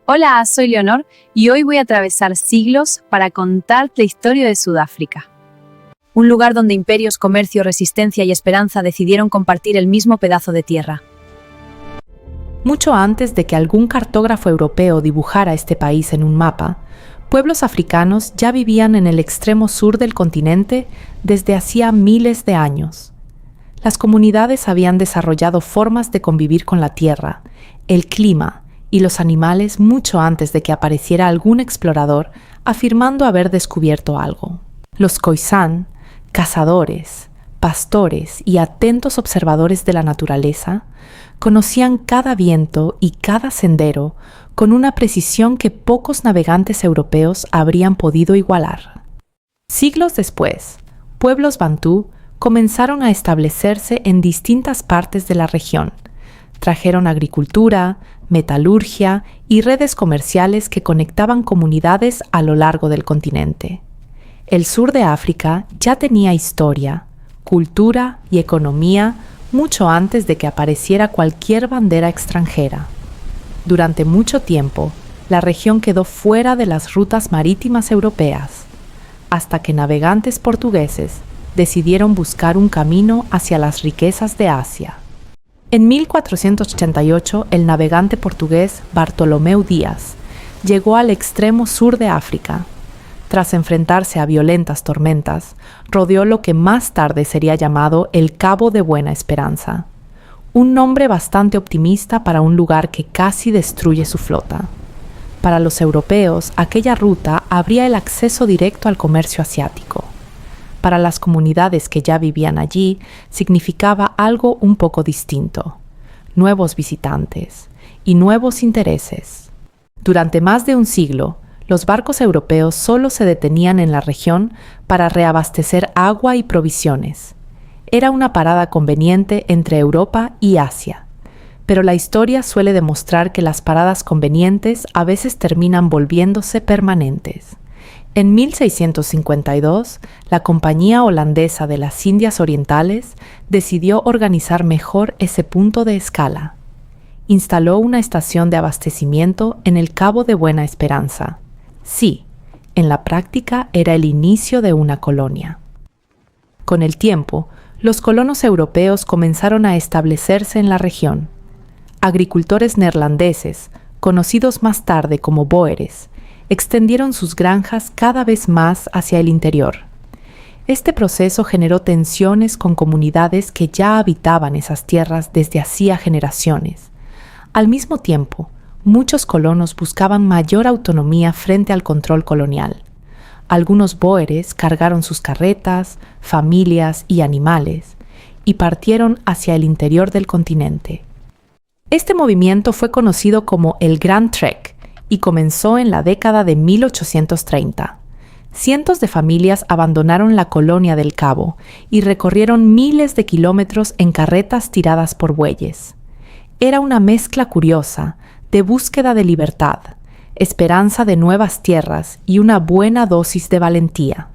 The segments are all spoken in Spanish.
Hola, soy Leonor y hoy voy a atravesar siglos para contarte la historia de Sudáfrica. Un lugar donde imperios, comercio, resistencia y esperanza decidieron compartir el mismo pedazo de tierra. Mucho antes de que algún cartógrafo europeo dibujara este país en un mapa, pueblos africanos ya vivían en el extremo sur del continente desde hacía miles de años. Las comunidades habían desarrollado formas de convivir con la tierra, el clima y los animales mucho antes de que apareciera algún explorador afirmando haber descubierto algo. Los Khoisan, cazadores, pastores y atentos observadores de la naturaleza, conocían cada viento y cada sendero con una precisión que pocos navegantes europeos habrían podido igualar. Siglos después, pueblos bantú comenzaron a establecerse en distintas partes de la región. Trajeron agricultura, metalurgia y redes comerciales que conectaban comunidades a lo largo del continente. El sur de África ya tenía historia, cultura y economía mucho antes de que apareciera cualquier bandera extranjera. Durante mucho tiempo, la región quedó fuera de las rutas marítimas europeas, hasta que navegantes portugueses decidieron buscar un camino hacia las riquezas de Asia. En 1488, el navegante portugués Bartolomeu Dias llegó al extremo sur de África. Tras enfrentarse a violentas tormentas, rodeó lo que más tarde sería llamado el Cabo de Buena Esperanza, un nombre bastante optimista para un lugar que casi destruye su flota. Para los europeos, aquella ruta abría el acceso directo al comercio asiático. Para las comunidades que ya vivían allí, significaba algo un poco distinto: nuevos visitantes y nuevos intereses. Durante más de un siglo, los barcos europeos solo se detenían en la región para reabastecer agua y provisiones. Era una parada conveniente entre Europa y Asia. Pero la historia suele demostrar que las paradas convenientes a veces terminan volviéndose permanentes. En 1652, la Compañía Holandesa de las Indias Orientales decidió organizar mejor ese punto de escala. Instaló una estación de abastecimiento en el Cabo de Buena Esperanza. Sí, en la práctica era el inicio de una colonia. Con el tiempo, los colonos europeos comenzaron a establecerse en la región. Agricultores neerlandeses, conocidos más tarde como bóeres, extendieron sus granjas cada vez más hacia el interior. Este proceso generó tensiones con comunidades que ya habitaban esas tierras desde hacía generaciones. Al mismo tiempo, muchos colonos buscaban mayor autonomía frente al control colonial. Algunos bóeres cargaron sus carretas, familias y animales y partieron hacia el interior del continente. Este movimiento fue conocido como el Grand Trek y comenzó en la década de 1830. Cientos de familias abandonaron la colonia del Cabo y recorrieron miles de kilómetros en carretas tiradas por bueyes. Era una mezcla curiosa de búsqueda de libertad, esperanza de nuevas tierras y una buena dosis de valentía.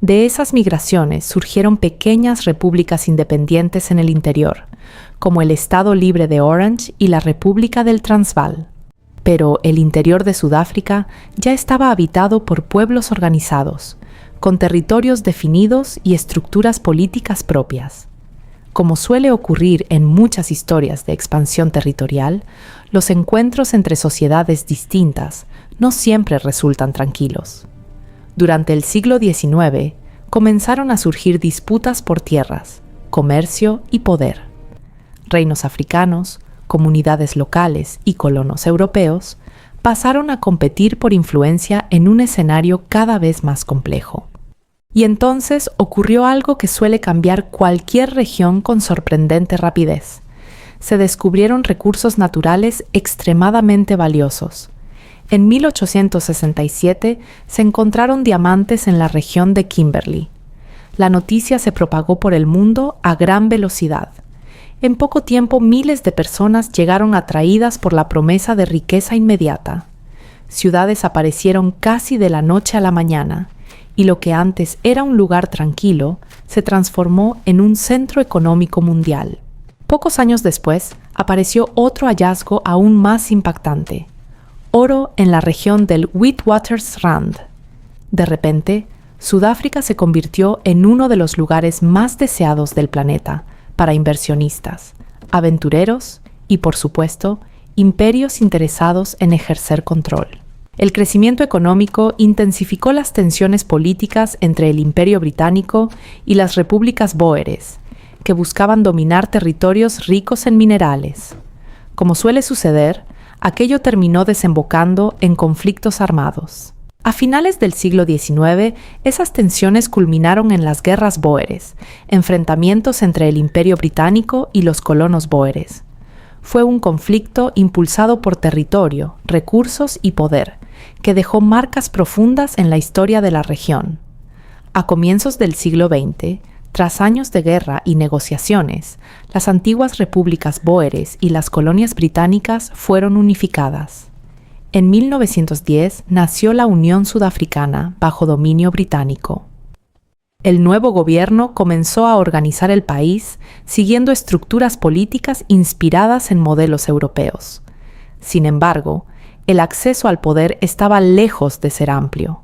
De esas migraciones surgieron pequeñas repúblicas independientes en el interior, como el Estado Libre de Orange y la República del Transvaal. Pero el interior de Sudáfrica ya estaba habitado por pueblos organizados, con territorios definidos y estructuras políticas propias. Como suele ocurrir en muchas historias de expansión territorial, los encuentros entre sociedades distintas no siempre resultan tranquilos. Durante el siglo XIX, comenzaron a surgir disputas por tierras, comercio y poder. Reinos africanos, comunidades locales y colonos europeos pasaron a competir por influencia en un escenario cada vez más complejo. Y entonces ocurrió algo que suele cambiar cualquier región con sorprendente rapidez. Se descubrieron recursos naturales extremadamente valiosos. En 1867 se encontraron diamantes en la región de Kimberley. La noticia se propagó por el mundo a gran velocidad. En poco tiempo, miles de personas llegaron atraídas por la promesa de riqueza inmediata. Ciudades aparecieron casi de la noche a la mañana, y lo que antes era un lugar tranquilo se transformó en un centro económico mundial. Pocos años después, apareció otro hallazgo aún más impactante: oro en la región del Witwatersrand. De repente, Sudáfrica se convirtió en uno de los lugares más deseados del planeta para inversionistas, aventureros y, por supuesto, imperios interesados en ejercer control. El crecimiento económico intensificó las tensiones políticas entre el Imperio Británico y las repúblicas bóeres, que buscaban dominar territorios ricos en minerales. Como suele suceder, aquello terminó desembocando en conflictos armados. A finales del siglo XIX, esas tensiones culminaron en las guerras bóeres, enfrentamientos entre el Imperio Británico y los colonos bóeres. Fue un conflicto impulsado por territorio, recursos y poder, que dejó marcas profundas en la historia de la región. A comienzos del siglo XX, tras años de guerra y negociaciones, las antiguas repúblicas bóeres y las colonias británicas fueron unificadas. En 1910 nació la Unión Sudafricana bajo dominio británico. El nuevo gobierno comenzó a organizar el país siguiendo estructuras políticas inspiradas en modelos europeos. Sin embargo, el acceso al poder estaba lejos de ser amplio.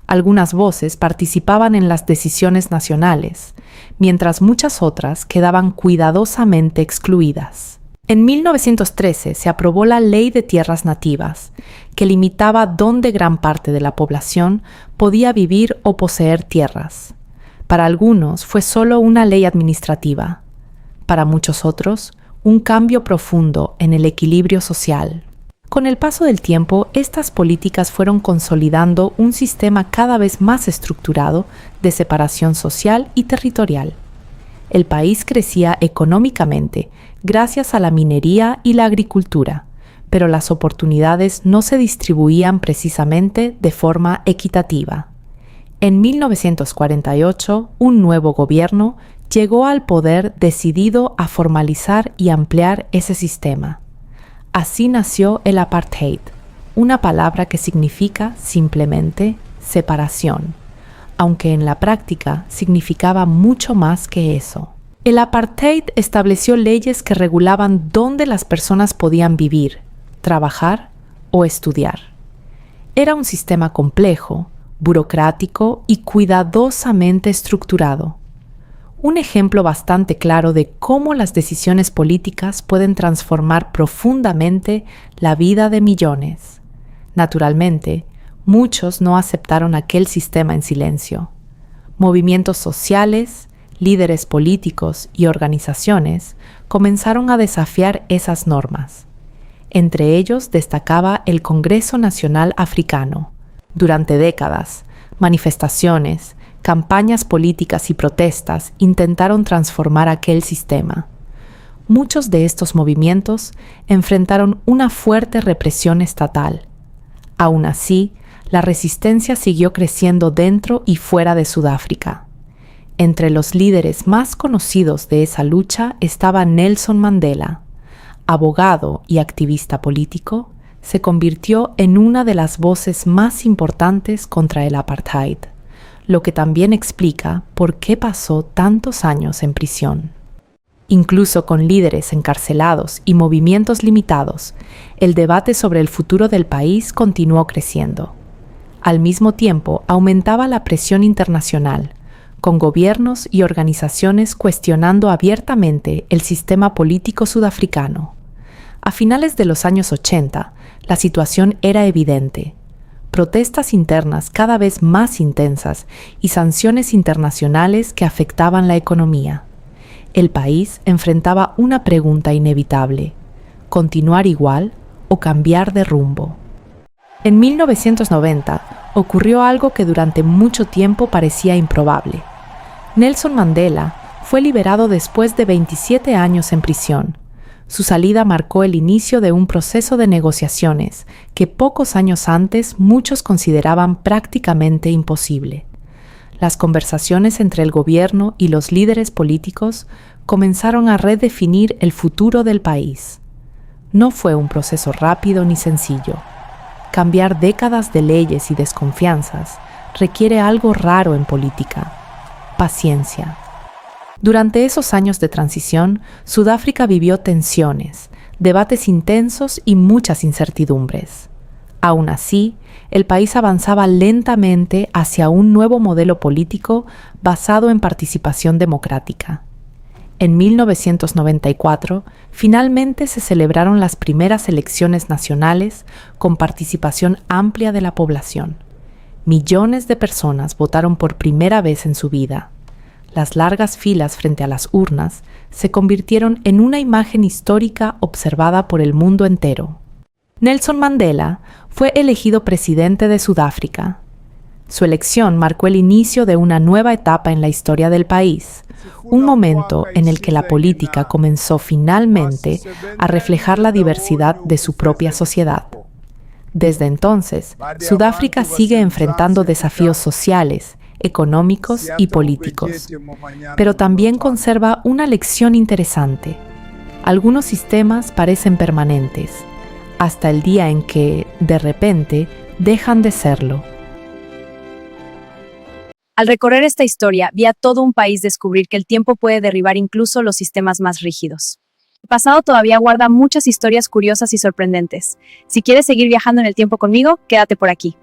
Algunas voces participaban en las decisiones nacionales, mientras muchas otras quedaban cuidadosamente excluidas. En 1913 se aprobó la Ley de Tierras Nativas, que limitaba dónde gran parte de la población podía vivir o poseer tierras. Para algunos fue solo una ley administrativa. Para muchos otros, un cambio profundo en el equilibrio social. Con el paso del tiempo, estas políticas fueron consolidando un sistema cada vez más estructurado de separación social y territorial. El país crecía económicamente gracias a la minería y la agricultura, pero las oportunidades no se distribuían precisamente de forma equitativa. En 1948, un nuevo gobierno llegó al poder decidido a formalizar y ampliar ese sistema. Así nació el apartheid, una palabra que significa simplemente separación, aunque en la práctica significaba mucho más que eso. El apartheid estableció leyes que regulaban dónde las personas podían vivir, trabajar o estudiar. Era un sistema complejo, burocrático y cuidadosamente estructurado. Un ejemplo bastante claro de cómo las decisiones políticas pueden transformar profundamente la vida de millones. Naturalmente, muchos no aceptaron aquel sistema en silencio. Movimientos sociales, líderes políticos y organizaciones comenzaron a desafiar esas normas. Entre ellos destacaba el Congreso Nacional Africano. Durante décadas, manifestaciones, campañas políticas y protestas intentaron transformar aquel sistema. Muchos de estos movimientos enfrentaron una fuerte represión estatal. Aún así, la resistencia siguió creciendo dentro y fuera de Sudáfrica. Entre los líderes más conocidos de esa lucha estaba Nelson Mandela. Abogado y activista político, se convirtió en una de las voces más importantes contra el apartheid, lo que también explica por qué pasó tantos años en prisión. Incluso con líderes encarcelados y movimientos limitados, el debate sobre el futuro del país continuó creciendo. Al mismo tiempo, aumentaba la presión internacional, con gobiernos y organizaciones cuestionando abiertamente el sistema político sudafricano. A finales de los años 80, la situación era evidente. Protestas internas cada vez más intensas y sanciones internacionales que afectaban la economía. El país enfrentaba una pregunta inevitable: ¿continuar igual o cambiar de rumbo? En 1990 ocurrió algo que durante mucho tiempo parecía improbable. Nelson Mandela fue liberado después de 27 años en prisión. Su salida marcó el inicio de un proceso de negociaciones que pocos años antes muchos consideraban prácticamente imposible. Las conversaciones entre el gobierno y los líderes políticos comenzaron a redefinir el futuro del país. No fue un proceso rápido ni sencillo. Cambiar décadas de leyes y desconfianzas requiere algo raro en política: paciencia. Durante esos años de transición, Sudáfrica vivió tensiones, debates intensos y muchas incertidumbres. Aún así, el país avanzaba lentamente hacia un nuevo modelo político basado en participación democrática. En 1994, finalmente se celebraron las primeras elecciones nacionales con participación amplia de la población. Millones de personas votaron por primera vez en su vida. Las largas filas frente a las urnas se convirtieron en una imagen histórica observada por el mundo entero. Nelson Mandela fue elegido presidente de Sudáfrica. Su elección marcó el inicio de una nueva etapa en la historia del país, un momento en el que la política comenzó finalmente a reflejar la diversidad de su propia sociedad. Desde entonces, Sudáfrica sigue enfrentando desafíos sociales, económicos y políticos, pero también conserva una lección interesante. Algunos sistemas parecen permanentes, hasta el día en que, de repente, dejan de serlo. Al recorrer esta historia, vi a todo un país descubrir que el tiempo puede derribar incluso los sistemas más rígidos. El pasado todavía guarda muchas historias curiosas y sorprendentes. Si quieres seguir viajando en el tiempo conmigo, quédate por aquí.